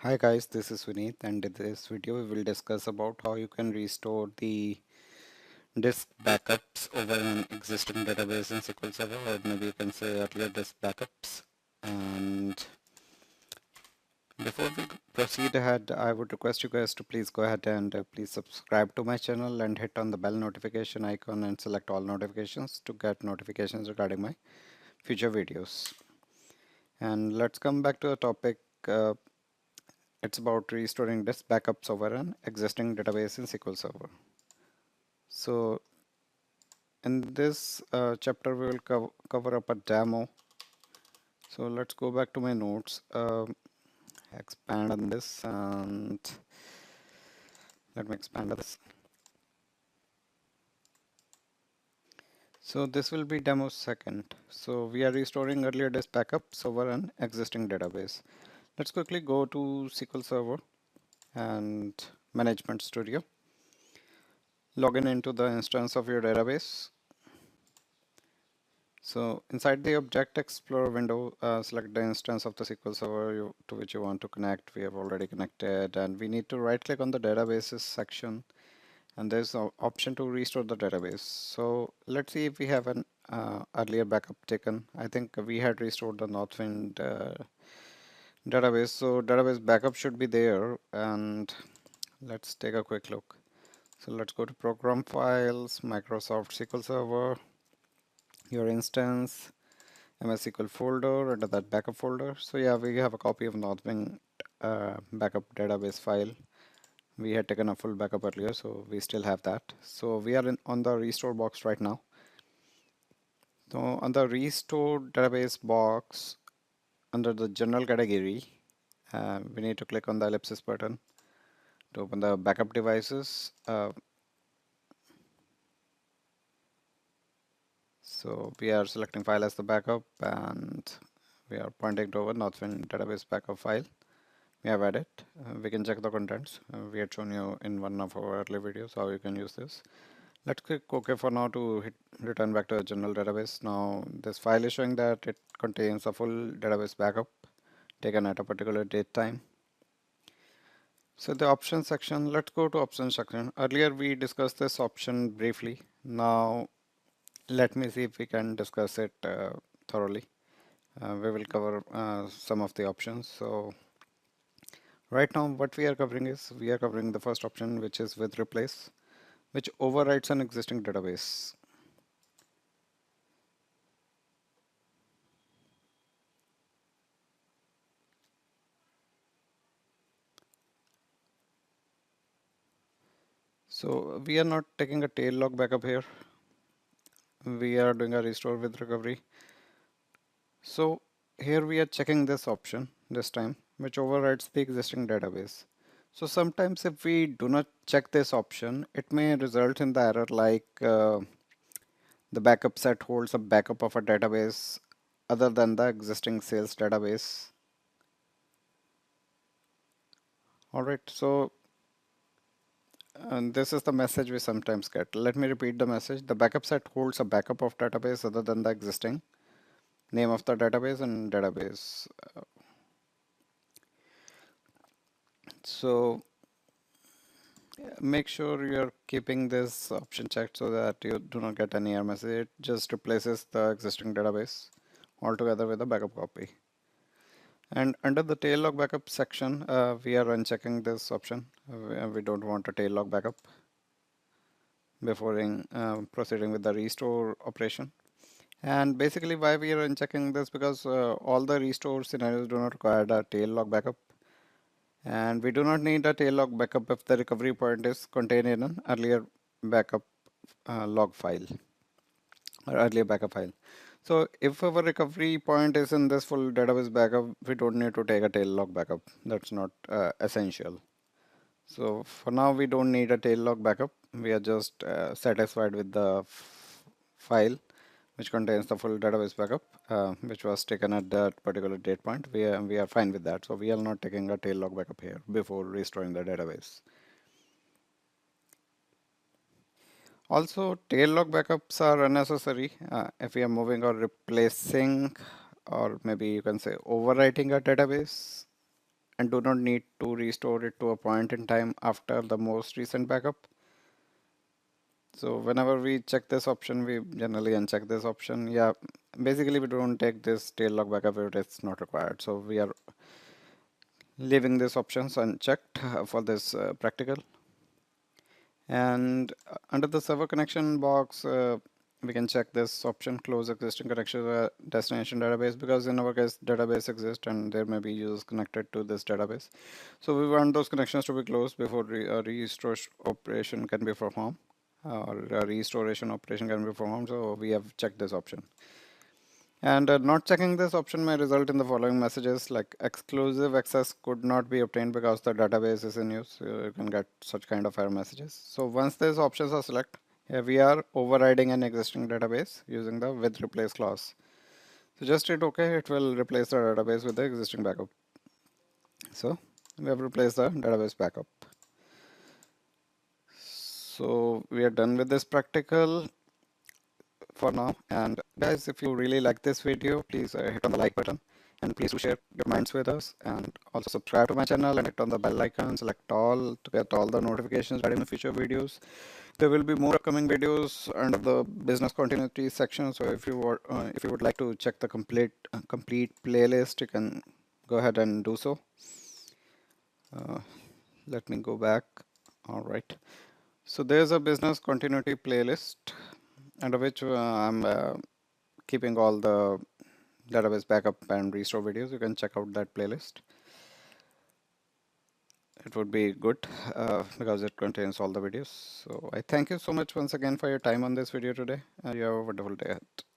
Hi guys, this is Vineet, and in this video we will discuss about how you can restore the disk backups over an existing database in SQL Server, or maybe you can say earlier disk backups. And before we proceed ahead, I would request you guys to please go ahead and please subscribe to my channel and hit on the bell notification icon and select all notifications to get notifications regarding my future videos. And let's come back to the topic. It's about restoring disk backups over an existing database in SQL Server. So in this chapter we will cover up a demo. So let's go back to my notes, expand on this, and let me expand on this. So this will be demo second. So we are restoring earlier disk backups over an existing database. Let's quickly go to SQL Server and Management Studio. Log in into the instance of your database. So inside the Object Explorer window, select the instance of the SQL Server to which you want to connect. We have already connected, and we need to right click on the databases section, and there's an option to restore the database. So let's see if we have an earlier backup taken. I think we had restored the Northwind database, so database backup should be there, and let's take a quick look. So let's go to Program Files, Microsoft SQL Server, your instance, MS SQL folder, under that backup folder. So yeah, we have a copy of Northwind backup database file. We had taken a full backup earlier, so we still have that. So we are on the restore box right now. So on the restore database box, under the general category, we need to click on the ellipsis button to open the backup devices. So we are selecting file as the backup, and we are pointing to our Northwind database backup file. We have added. We can check the contents. We had shown you in one of our earlier videos how you can use this. Let's click OK for now to return back to the general database. Now this file is showing that it contains a full database backup taken at a particular date time. So the options section, let's go to options section. Earlier we discussed this option briefly. Now let me see if we can discuss it thoroughly. We will cover some of the options. So right now what we are covering is we are covering the first option, which is with replace, which overwrites an existing database. So we are not taking a tail log backup here. We are doing a restore with recovery. So here we are checking this option this time, which overrides the existing database. So sometimes if we do not check this option, it may result in the error like the backup set holds a backup of a database other than the existing sales database. Alright, so and this is the message we sometimes get. Let me repeat the message. The backup set holds a backup of database other than the existing name of the database and database. So make sure you're keeping this option checked so that you do not get any error message. It just replaces the existing database altogether with a backup copy. And under the tail log backup section, we are unchecking this option. We don't want a tail log backup before proceeding with the restore operation. And basically why we are unchecking this, because all the restore scenarios do not require a tail log backup. And we do not need a tail log backup if the recovery point is contained in an earlier backup log file or earlier backup file. So if our recovery point is in this full database backup, we don't need to take a tail log backup. That's not essential. So for now, we don't need a tail log backup. We are just satisfied with the file which contains the full database backup, which was taken at that particular date point. We are fine with that. So we are not taking a tail log backup here before restoring the database. Also, tail log backups are unnecessary if we are moving or replacing, or maybe you can say overwriting a database. and do not need to restore it to a point in time after the most recent backup. So whenever we check this option, we generally uncheck this option. Yeah, basically we don't take this tail log backup if it's not required. So we are leaving these options unchecked for this practical. And under the server connection box, we can check this option, close existing connection to a destination database, because in our case database exists and there may be users connected to this database. So we want those connections to be closed before a restore operation can be performed, or a restoration operation can be performed. So we have checked this option. And not checking this option may result in the following messages, like exclusive access could not be obtained because the database is in use. You can get such kind of error messages. So once these options are selected, here we are overriding an existing database using the with replace clause. So just hit OK, it will replace the database with the existing backup. So we have replaced the database backup. So we are done with this practical for now. And guys, if you really like this video, please hit on the like button, and please do share your minds with us, and also subscribe to my channel and hit on the bell icon, select all to get all the notifications regarding the future videos. There will be more upcoming videos under the business continuity section. So if you would like to check the complete playlist, you can go ahead and do so. Let me go back. All right. So there's a business continuity playlist under which I'm keeping all the database backup and restore videos. You can check out that playlist. It would be good because it contains all the videos. So I thank you so much once again for your time on this video today, and you have a wonderful day ahead.